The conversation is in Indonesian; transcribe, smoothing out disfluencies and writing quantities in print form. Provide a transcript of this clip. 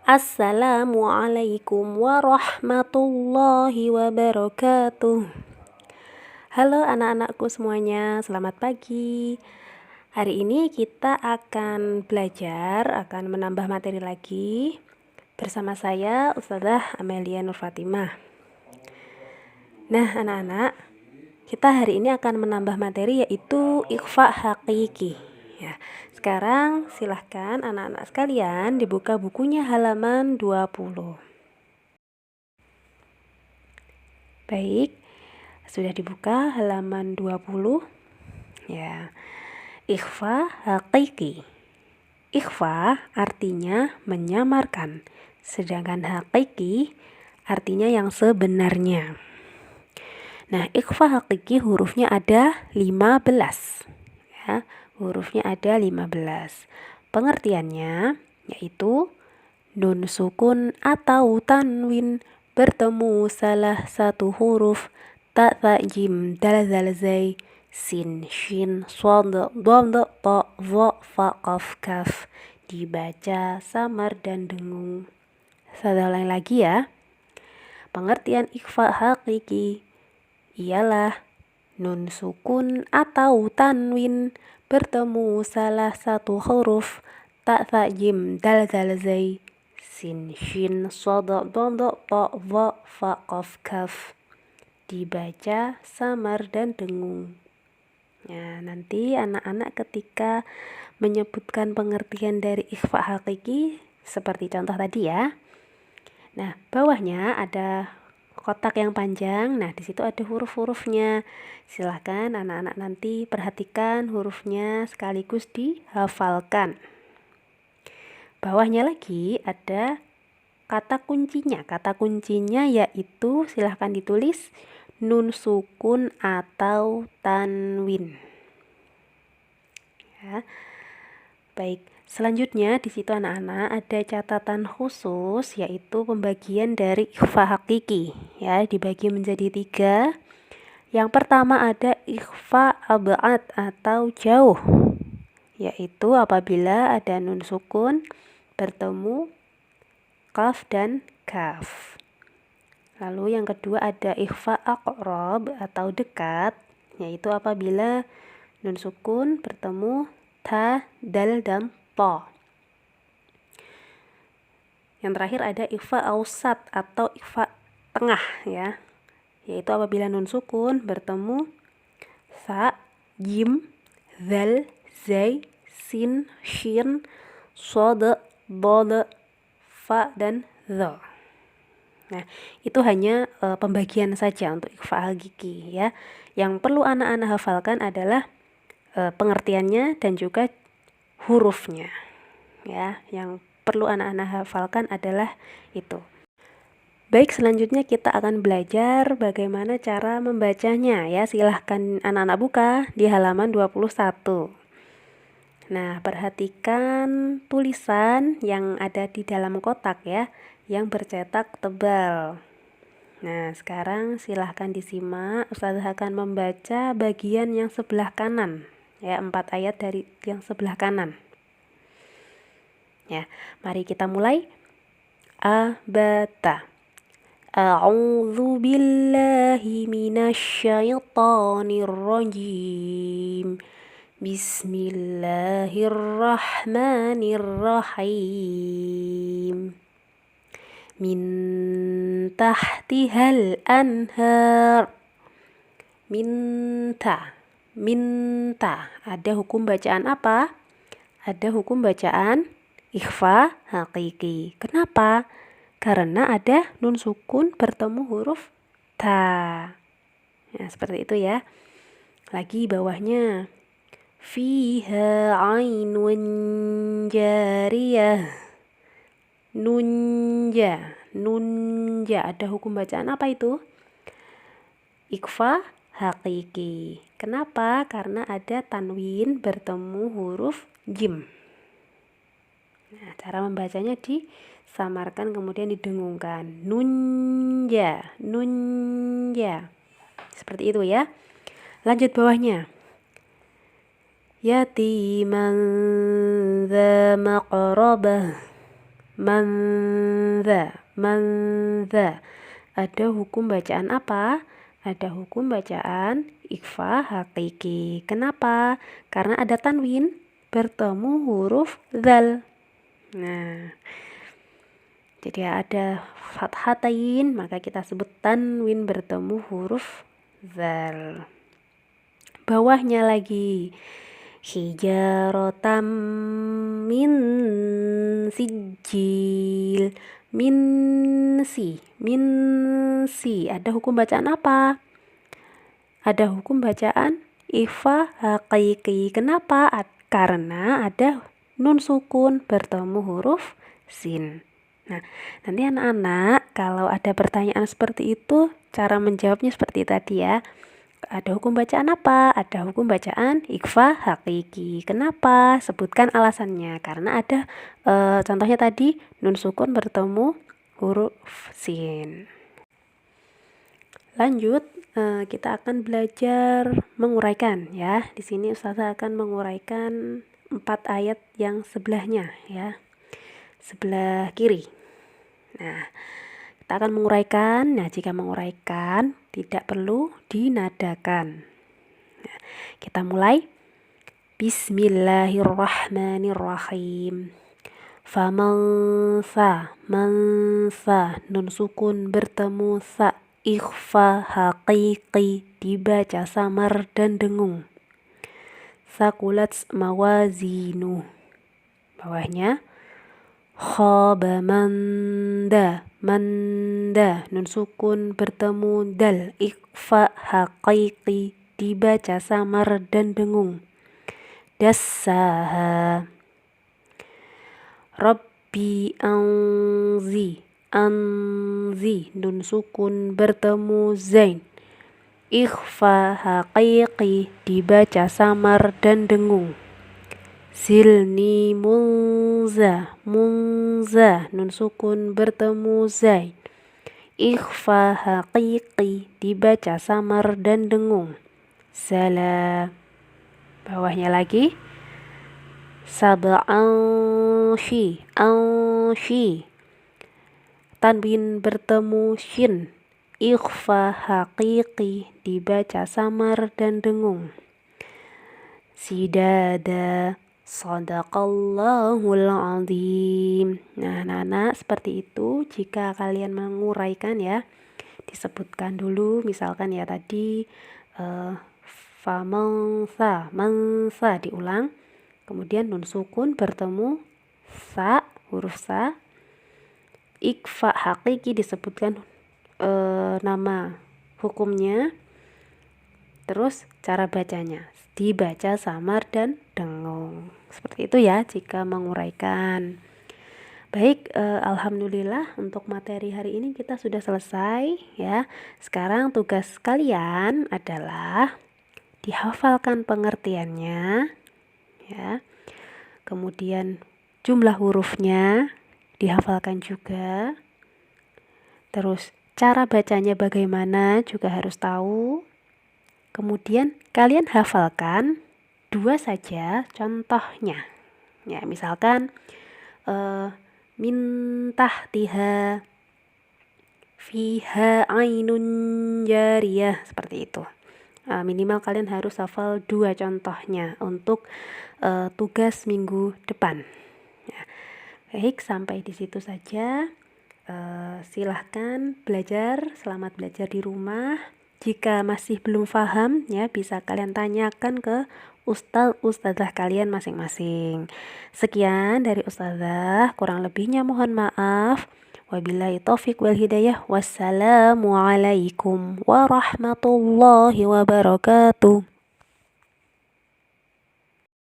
Assalamualaikum warahmatullahi wabarakatuh. Halo anak-anakku semuanya, selamat pagi. Hari ini kita akan belajar, akan menambah materi lagi bersama saya Ustazah Amelia Nur Fatimah. Nah anak-anak, kita hari ini akan menambah materi yaitu ikhfa hakiki ya. Sekarang silahkan anak-anak sekalian dibuka bukunya halaman 20. Baik, sudah dibuka halaman 20 ya. Ikhfa hakiki. Ikhfa artinya menyamarkan, sedangkan hakiki artinya yang sebenarnya. Nah, ikhfa hakiki hurufnya ada 15 ya. Hurufnya ada 15. Pengertiannya yaitu nun sukun atau tanwin bertemu salah satu huruf ta, tha, jim, dal, zal, zai, sin, shin, shad, dad, ta, za, fa, qaf, kaf dibaca samar dan dengung. Saya ulangi lagi ya. Pengertian ikhfa hakiki ialah nun sukun atau tanwin bertemu salah satu huruf ta, tha, jim, dal, zal, zai, sin, shin, shad, dad, ta, za, fa, qaf, kaf dibaca samar dan dengung. Ya, nanti anak-anak ketika menyebutkan pengertian dari ikhfa hakiki seperti contoh tadi ya. Nah, bawahnya ada kotak yang panjang. Nah, di situ ada huruf-hurufnya. Silahkan anak-anak nanti perhatikan hurufnya sekaligus dihafalkan. Bawahnya lagi ada kata kuncinya. Kata kuncinya yaitu silahkan ditulis nun sukun atau tanwin. Ya. Baik, selanjutnya di situ anak-anak ada catatan khusus yaitu pembagian dari ikhfa hakiki ya, dibagi menjadi 3. Yang pertama ada ikhfa ab'ad atau jauh, yaitu apabila ada nun sukun bertemu qaf dan kaf. Lalu yang kedua ada ikhfa aqrab atau dekat, yaitu apabila nun sukun bertemu ta, dal, dan ta. Yang terakhir ada ikhfa ausat atau ikhfa tengah ya, yaitu apabila nun sukun bertemu sa, jim, zal, zai, sin, shin, shad, dad, fa, dan dha. Nah, itu hanya pembagian saja untuk ikhfa hakiki ya. Yang perlu anak-anak hafalkan adalah pengertiannya dan juga hurufnya ya. Yang perlu anak-anak hafalkan adalah itu. Baik, selanjutnya kita akan belajar bagaimana cara membacanya ya. Silahkan anak-anak buka di halaman 21. Nah, perhatikan tulisan yang ada di dalam kotak ya, yang bercetak tebal. Nah, sekarang silahkan disimak. Ustazah akan membaca bagian yang sebelah kanan ya, 4 ayat dari yang sebelah kanan. Ya, mari kita mulai. Abata. A'udzu billahi minasyaitonir rajim. Bismillahirrahmanirrahim. Min tahtihal anhar. Minta. Ada hukum bacaan apa? Ada hukum bacaan ikhfa hakiki. Kenapa? Karena ada nun sukun bertemu huruf ta. Ya, seperti itu ya. Lagi bawahnya. Fiha ainun jariyah. Nunja. Ada hukum bacaan apa itu? Ikhfa hakiki. Kenapa? Karena ada tanwin bertemu huruf jim. Nah, cara membacanya disamarkan kemudian didengungkan. Nunja. Seperti itu ya. Lanjut bawahnya. Yatiman dza maqrabah. man-dha. Ada hukum bacaan apa? Ada hukum bacaan ikhfa hakiki. Kenapa? Karena ada tanwin bertemu huruf dzal. Nah, jadi ada fathatain, maka kita sebut tanwin bertemu huruf dzal. Bawahnya lagi hijarotam min sijil. Min si. Ada hukum bacaan apa? Ada hukum bacaan ikhfa hakiki. Kenapa? Karena ada nun sukun bertemu huruf sin. Nah, nanti anak-anak kalau ada pertanyaan seperti itu, cara menjawabnya seperti tadi ya. Ada hukum bacaan apa? Ada hukum bacaan ikhfa hakiki. Kenapa? Sebutkan alasannya. Karena ada contohnya tadi nun sukun bertemu huruf sin. Lanjut, kita akan belajar menguraikan ya. Di sini Ustazah akan menguraikan 4 ayat yang sebelahnya ya. Sebelah kiri. Nah, kita akan menguraikan. Nah, jika menguraikan tidak perlu dinadakan. Nah, kita mulai. Bismillahirrahmanirrahim. Famansa, mansa, nun sukun bertemu sa, ikhfa hakiki, dibaca samar dan dengung. Sakulat mawazinu. Bawahnya khaba manda, nun sukun bertemu dal, ikhfa hakiki, dibaca samar dan dengung. Dassaha. Rabbi anzi, nun sukun bertemu zain, ikhfa hakiki, dibaca samar dan dengung. Zilni munza, nun sukun bertemu zain, ikhfa hakiki, dibaca samar dan dengung. Salah. Bawahnya lagi sab'anshi, tanwin bertemu shin, ikhfa hakiki, dibaca samar dan dengung. Sidada, sadaqallahul azim. Nah, anak-anak, seperti itu jika kalian menguraikan ya. Disebutkan dulu misalkan ya tadi mansa diulang. Kemudian nun sukun bertemu sa, huruf sa. Ikhfa hakiki disebutkan nama hukumnya. Terus cara bacanya, dibaca samar dan dengung. Seperti itu ya jika menguraikan. Baik, alhamdulillah untuk materi hari ini kita sudah selesai ya. Sekarang tugas kalian adalah dihafalkan pengertiannya ya. Kemudian jumlah hurufnya dihafalkan juga. Terus cara bacanya bagaimana juga harus tahu. Kemudian kalian hafalkan 2 saja contohnya. Ya, misalkan min tahtiha fiha ainun jariyah, seperti itu. Minimal kalian harus hafal 2 contohnya untuk tugas minggu depan. Ya. Baik, sampai di situ saja. Silahkan belajar, selamat belajar di rumah. Jika masih belum paham ya, bisa kalian tanyakan ke ustazah kalian masing-masing. Sekian dari ustazah, kurang lebihnya mohon maaf. Wabillahi taufiq wal hidayah. Wassalamualaikum warahmatullahi wabarakatuh.